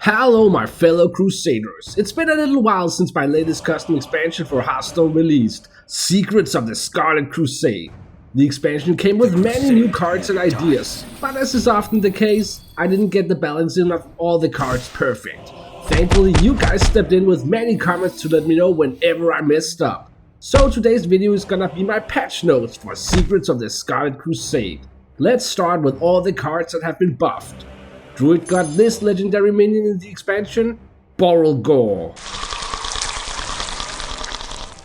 Hello my fellow Crusaders, it's been a little while since my latest custom expansion for Hearthstone released, Secrets of the Scarlet Crusade. The expansion came with many new cards and ideas, but as is often the case, I didn't get the balancing of all the cards perfect. Thankfully you guys stepped in with many comments to let me know whenever I messed up. So today's video is gonna be my patch notes for Secrets of the Scarlet Crusade. Let's start with all the cards that have been buffed. Druid got this legendary minion in the expansion, Borrelgore.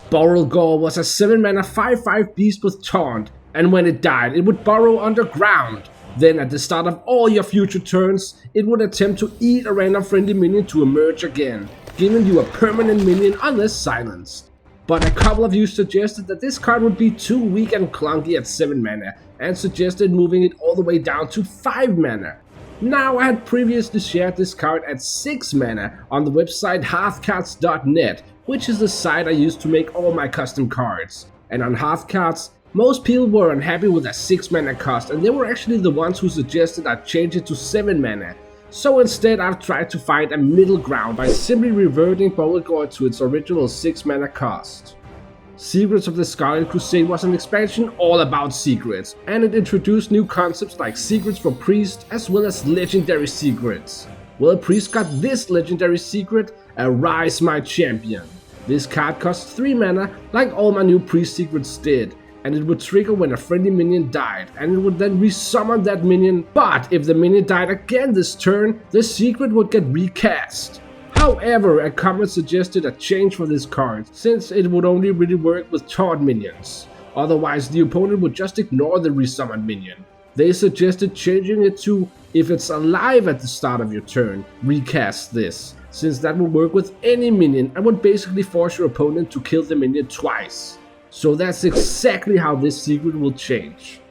Borrelgore was a 7-mana 5/5 beast with taunt, and when it died it would burrow underground. Then at the start of all your future turns, it would attempt to eat a random friendly minion to emerge again, giving you a permanent minion unless silenced. But a couple of you suggested that this card would be too weak and clunky at 7 mana, and suggested moving it all the way down to 5 mana. Now, I had previously shared this card at 6 mana on the website hearthcards.net, which is the site I use to make all my custom cards. And on Hearthcards, most people were unhappy with a 6 mana cost, and they were actually the ones who suggested I change it to 7 mana. So instead I've tried to find a middle ground by simply reverting Borrelgore to its original 6 mana cost. Secrets of the Scarlet Crusade was an expansion all about secrets, and it introduced new concepts like secrets for Priest as well as legendary secrets. Well, Priest got this legendary secret, Arise My Champion. This card costs 3 mana like all my new Priest secrets did, and it would trigger when a friendly minion died, and it would then resummon that minion, but if the minion died again this turn, the secret would get recast. However, a comment suggested a change for this card, since it would only really work with taunt minions. Otherwise, the opponent would just ignore the resummoned minion. They suggested changing it to, if it's alive at the start of your turn, recast this, since that would work with any minion and would basically force your opponent to kill the minion twice. So that's exactly how this secret will change.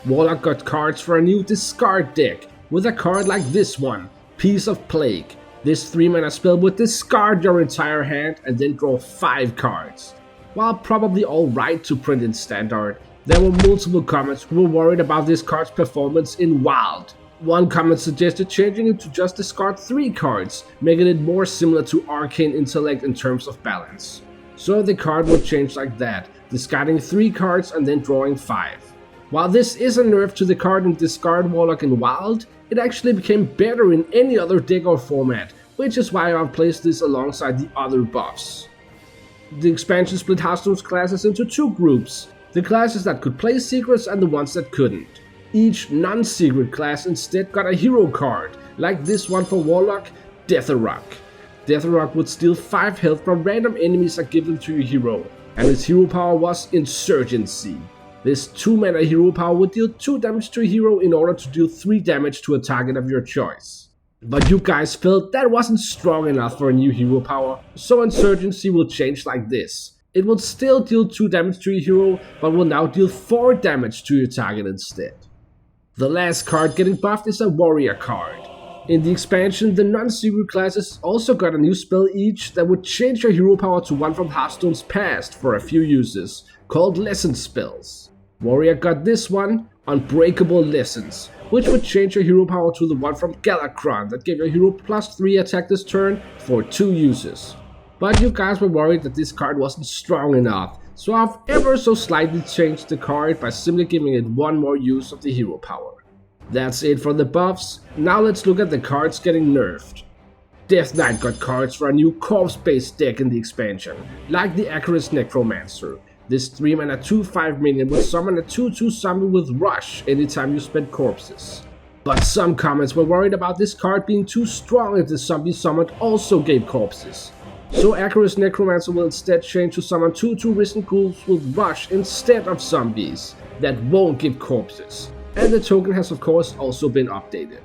Warlock got cards for a new discard deck, with a card like this one, Piece of Plague. This 3 mana spell would discard your entire hand and then draw 5 cards. While probably alright to print in standard, there were multiple comments who were worried about this card's performance in Wild. One comment suggested changing it to just discard 3 cards, making it more similar to Arcane Intellect in terms of balance. So the card would change like that, discarding 3 cards and then drawing 5. While this is a nerf to the card in Discard Warlock in Wild, it actually became better in any other deck or format, which is why I've placed this alongside the other buffs. The expansion split Hearthstone's classes into 2 groups, the classes that could play secrets and the ones that couldn't. Each non-secret class instead got a hero card, like this one for Warlock, Deatherrock. Deatherrock would steal 5 health from random enemies and give them to your hero, and its hero power was Insurgency. This 2 mana hero power would deal 2 damage to a hero in order to deal 3 damage to a target of your choice. But you guys felt that wasn't strong enough for a new hero power, so Insurgency will change like this. It will still deal 2 damage to your hero, but will now deal 4 damage to your target instead. The last card getting buffed is a warrior card. In the expansion, the non-secret classes also got a new spell each that would change your hero power to one from Hearthstone's past for a few uses, called Lesson Spells. Warrior got this one, Unbreakable Lessons, which would change your hero power to the one from Galakrond that gave your hero +3 attack this turn for 2 uses. But you guys were worried that this card wasn't strong enough, so I've ever so slightly changed the card by simply giving it 1 more use of the hero power. That's it for the buffs. Now let's look at the cards getting nerfed. Death Knight got cards for a new corpse-based deck in the expansion, like the Acherous Necromancer. This 3 mana 2/5 minion would summon a 2/2 zombie with Rush anytime you spend corpses. But some comments were worried about this card being too strong if the zombie summoned also gave corpses. So Acherous Necromancer will instead change to summon 2/2 Risen Ghouls with Rush instead of zombies that won't give corpses. And the token has of course also been updated.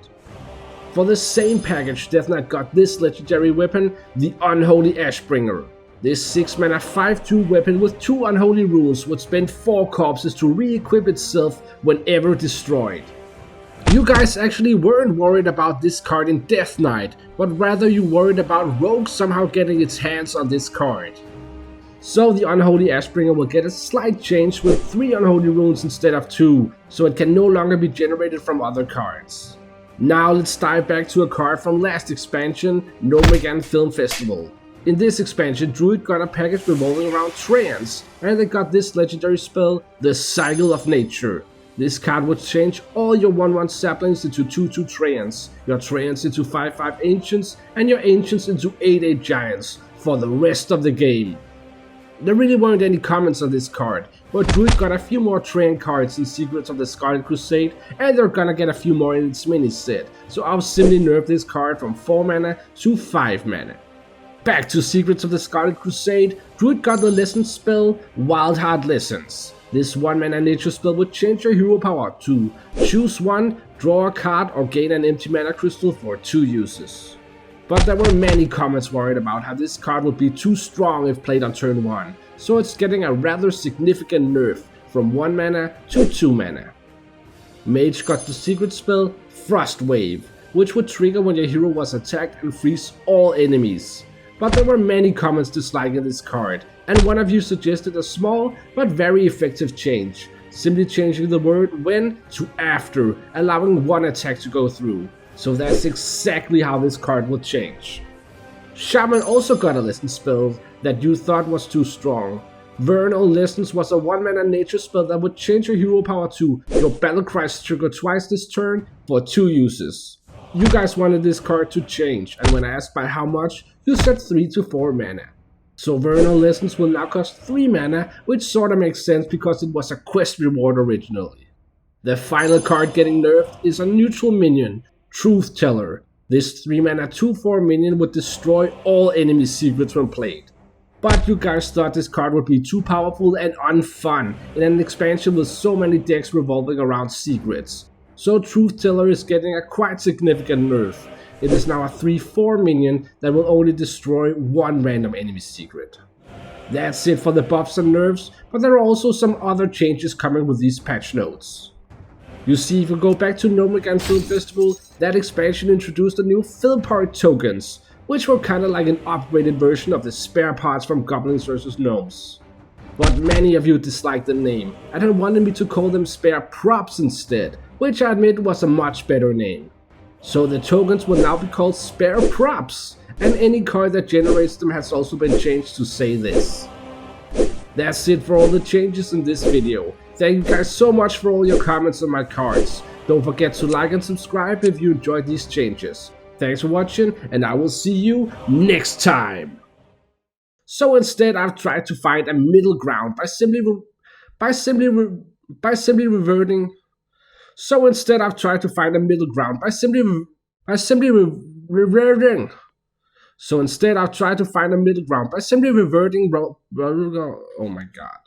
For the same package, Death Knight got this legendary weapon, the Unholy Ashbringer. This 6 mana 5/2 weapon with 2 unholy runes would spend 4 corpses to re-equip itself whenever destroyed. You guys actually weren't worried about this card in Death Knight, but rather you worried about Rogue somehow getting its hands on this card. So the Unholy Ashbringer will get a slight change with 3 unholy runes instead of 2, so it can no longer be generated from other cards. Now let's dive back to a card from last expansion, Nomigan Film Festival. In this expansion, Druid got a package revolving around trance, and they got this legendary spell, the Cycle of Nature. This card would change all your 1/1 saplings into 2/2 trance, your trance into 5/5 ancients, and your ancients into 8/8 giants for the rest of the game. There really weren't any comments on this card, but Druid got a few more Train cards in Secrets of the Scarlet Crusade, and they're gonna get a few more in its mini set, so I'll simply nerf this card from 4 mana to 5 mana. Back to Secrets of the Scarlet Crusade, Druid got the lesson spell, Wild Heart Lessons. This 1 mana nature spell would change your hero power to choose one, draw a card, or gain an empty mana crystal for 2 uses. But there were many comments worried about how this card would be too strong if played on turn 1, so it's getting a rather significant nerf from 1 mana to 2 mana. Mage got the secret spell Frost Wave, which would trigger when your hero was attacked and freeze all enemies. But there were many comments disliking this card, and one of you suggested a small but very effective change, simply changing the word when to after, allowing one attack to go through. So that's exactly how this card will change. Shaman also got a lesson spell that you thought was too strong. Vernal Lessons was a 1 mana nature spell that would change your hero power to your battle cries trigger twice this turn for 2 uses. You guys wanted this card to change, and when I asked by how much, you said 3 to 4 mana. So Vernal Lessons will now cost 3 mana, which sorta makes sense because it was a quest reward originally. The final card getting nerfed is a neutral minion, Truth Teller. This 3 mana 2/4 minion would destroy all enemy secrets when played. But you guys thought this card would be too powerful and unfun in an expansion with so many decks revolving around secrets. So Truth Teller is getting a quite significant nerf. It is now a 3/4 minion that will only destroy 1 random enemy secret. That's it for the buffs and nerfs, but there are also some other changes coming with these patch notes. You see, if you go back to Nomigan Film Festival, that expansion introduced the new film part tokens, which were kinda like an upgraded version of the spare parts from Goblins vs Gnomes. But many of you disliked the name, and had wanted me to call them spare props instead, which I admit was a much better name. So the tokens will now be called spare props, and any card that generates them has also been changed to say this. That's it for all the changes in this video. Thank you guys so much for all your comments on my cards. Don't forget to like and subscribe if you enjoyed these changes. Thanks for watching, and I will see you next time. So instead, I've tried to find a middle ground by simply reverting. So instead, I've tried to find a middle ground by simply reverting. So instead, I've tried to find a middle ground by simply reverting. Oh my god.